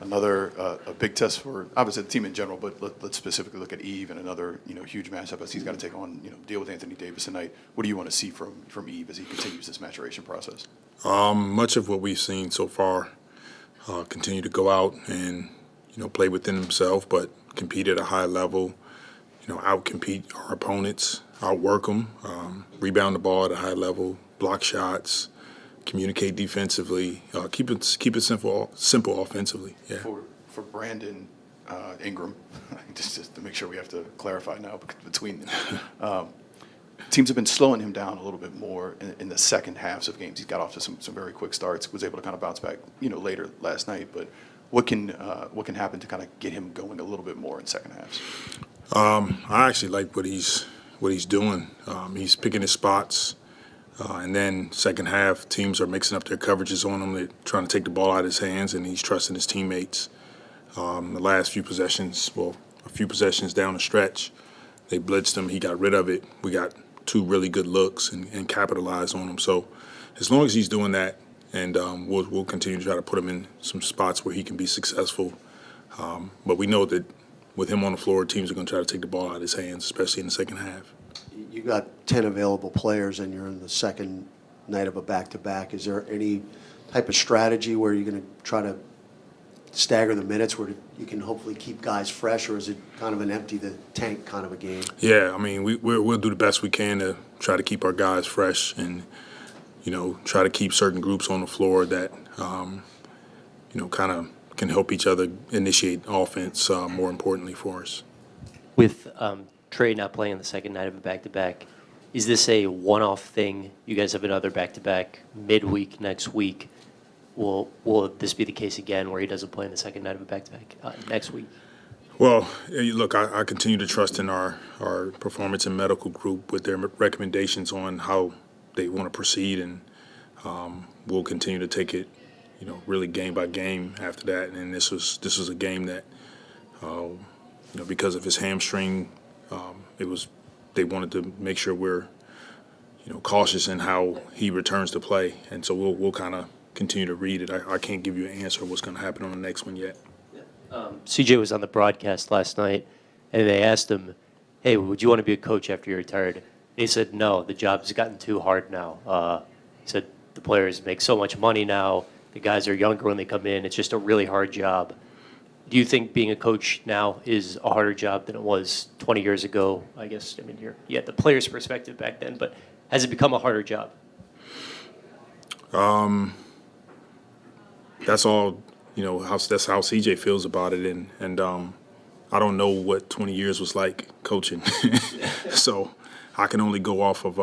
Another a big test for obviously the team in general, but let's specifically look at Eve and another huge matchup as he's got to take on deal with Anthony Davis tonight. What do you want to see from Eve as he continues this maturation process? Much of what we've seen so far, continue to go out and play within himself, but compete at a high level. Out-compete our opponents, outwork them, rebound the ball at a high level, block shots, communicate defensively, keep it simple offensively. Yeah. For Brandon Ingram, just to make sure we have to clarify now between them. Teams have been slowing him down a little bit more in the second halves of games. He's got off to some very quick starts, was able to kind of bounce back later last night. But what can happen to kind of get him going a little bit more in second halves? I actually like what he's doing. He's picking his spots, and then second half, teams are mixing up their coverages on him. They're trying to take the ball out of his hands, and he's trusting his teammates. The last few possessions, a few possessions down the stretch, they blitzed him. He got rid of it. We got 2 really good looks and capitalized on him. So as long as he's doing that, and we'll continue to try to put him in some spots where he can be successful. But we know that with him on the floor, teams are going to try to take the ball out of his hands, especially in the second half. You got 10 available players, and you're in the second night of a back-to-back. Is there any type of strategy where you're going to try to stagger the minutes where you can hopefully keep guys fresh, or is it kind of an empty the tank kind of a game? Yeah, I mean, we'll do the best we can to try to keep our guys fresh and, try to keep certain groups on the floor that, kind of can help each other initiate offense, more importantly for us. With Trey not playing the second night of a back-to-back, is this a one-off thing? You guys have another back-to-back midweek next week. Will this be the case again where he doesn't play in the second night of a back-to-back next week? Well, look, I continue to trust in our performance and medical group with their recommendations on how they want to proceed, and we'll continue to take it really game by game after that. And this was a game that, because of his hamstring, they wanted to make sure we're, cautious in how he returns to play. And so we'll kind of continue to read it. I can't give you an answer of what's going to happen on the next one yet. CJ was on the broadcast last night, and they asked him, hey, would you want to be a coach after you're retired? And he said, no, the job's gotten too hard now. He said the players make so much money now. The guys are younger when they come in. It's just a really hard job. Do you think being a coach now is a harder job than it was 20 years ago? I guess, you had the player's perspective back then, but has it become a harder job? That's all, that's how CJ feels about it. And I don't know what 20 years was like coaching. So I can only go off of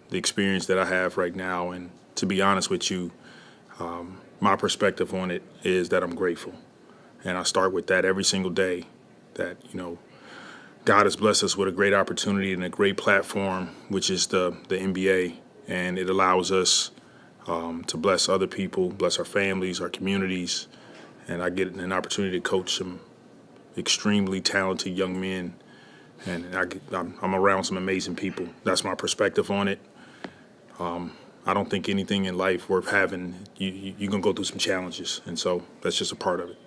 the experience that I have right now. And to be honest with you, my perspective on it is that I'm grateful. And I start with that every single day, that, God has blessed us with a great opportunity and a great platform, which is the NBA. And it allows us to bless other people, bless our families, our communities. And I get an opportunity to coach some extremely talented young men. And I'm around some amazing people. That's my perspective on it. I don't think anything in life worth having, you're going to go through some challenges. And so that's just a part of it.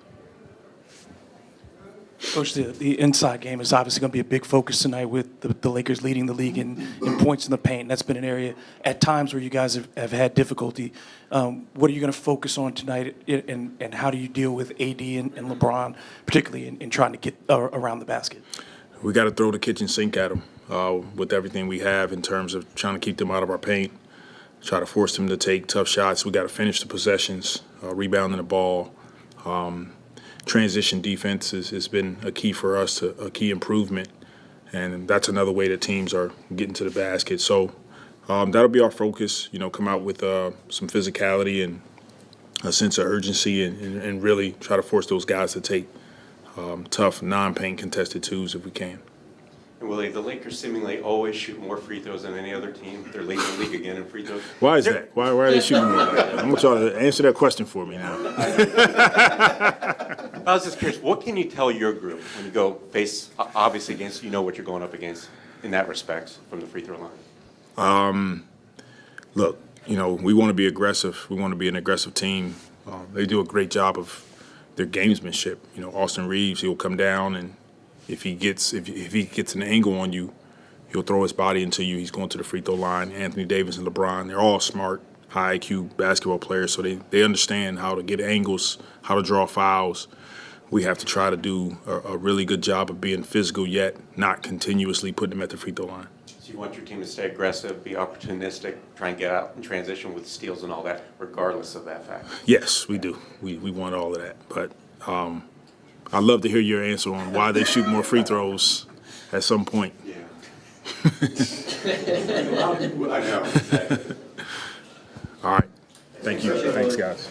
Coach, the inside game is obviously going to be a big focus tonight with the Lakers leading the league in points in the paint. That's been an area at times where you guys have had difficulty. What are you going to focus on tonight, and how do you deal with AD and LeBron, particularly in trying to get around the basket? We got to throw the kitchen sink at them with everything we have in terms of trying to keep them out of our paint, try to force them to take tough shots. We got to finish the possessions, rebounding the ball. Transition defense has been a key for us, a key improvement, and that's another way that teams are getting to the basket. So that'll be our focus, come out with some physicality and a sense of urgency and really try to force those guys to take tough, non-paint contested twos if we can. And Willie, the Lakers seemingly always shoot more free throws than any other team. They're leading the league again in free throws. Why is that? Why are they shooting more? I'm going to try to answer that question for me now. I was just curious, what can you tell your group when you go face, obviously, against, what you're going up against in that respect from the free throw line? Look, we want to be aggressive. We want to be an aggressive team. They do a great job of their gamesmanship. You know, Austin Reeves, he'll come down, and if he gets an angle on you, he'll throw his body into you. He's going to the free throw line. Anthony Davis and LeBron, they're all smart, high IQ basketball players, so they understand how to get angles, how to draw fouls. We have to try to do a really good job of being physical, yet not continuously putting them at the free throw line. So you want your team to stay aggressive, be opportunistic, try and get out in transition with steals and all that, regardless of that fact? Yes, we do. We want all of that. But I'd love to hear your answer on why they shoot more free throws at some point. Yeah. I know. All right. Thank you. Thanks, guys.